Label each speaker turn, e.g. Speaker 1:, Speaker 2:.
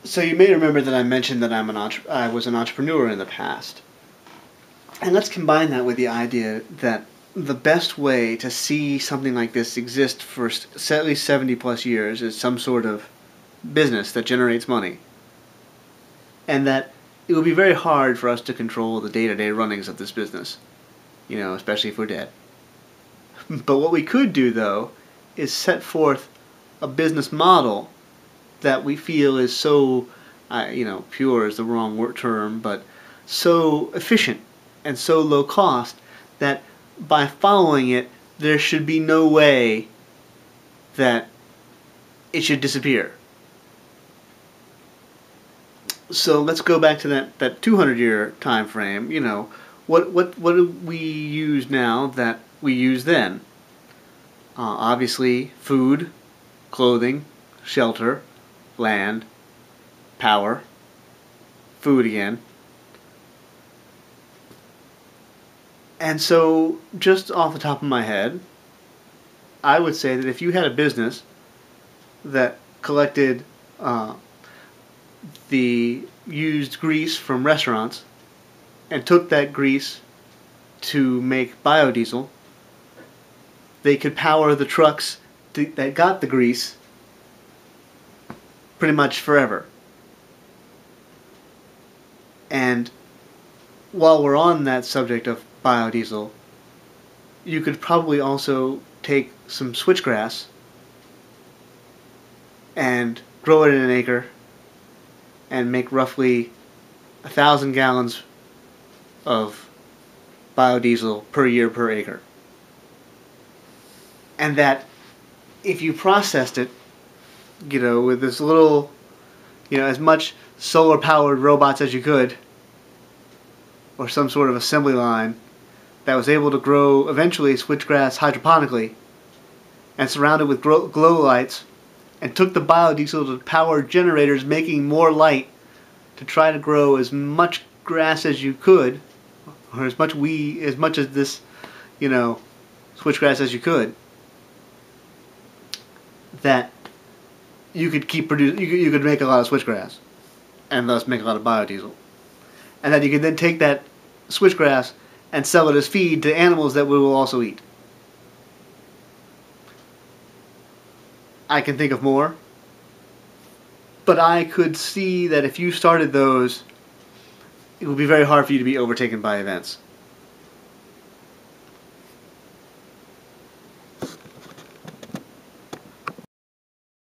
Speaker 1: So you may remember that I mentioned that I was an entrepreneur in the past. And let's combine that with the idea that the best way to see something like this exist for at least 70 plus years is some sort of business that generates money. And that it would be very hard for us to control the day-to-day runnings of this business, especially if we're dead. But what we could do, though, is set forth a business model that we feel is so, pure is the wrong term, but so efficient and so low cost that by following it, there should be no way that it should disappear. So let's go back to that 200-year time frame. What do we use now that we used then? Obviously, food, clothing, shelter, land, power, food again. And so, just off the top of my head, I would say that if you had a business that collected the used grease from restaurants and took that grease to make biodiesel, they could power the trucks that got the grease pretty much forever. And while we're on that subject of biodiesel, you could probably also take some switchgrass and grow it in an acre and make roughly 1,000 gallons of biodiesel per year per acre. And that if you processed it, with this little, as much solar powered robots as you could, or some sort of assembly line that was able to grow eventually switchgrass hydroponically and surrounded with glow lights, and took the biodiesel to power generators making more light to try to grow as much grass as you could, or as much as this, switchgrass as you could, that you could you could make a lot of switchgrass, and thus make a lot of biodiesel, and that you could then take that switchgrass and sell it as feed to animals that we will also eat. I can think of more, but I could see that if you started those, it would be very hard for you to be overtaken by events.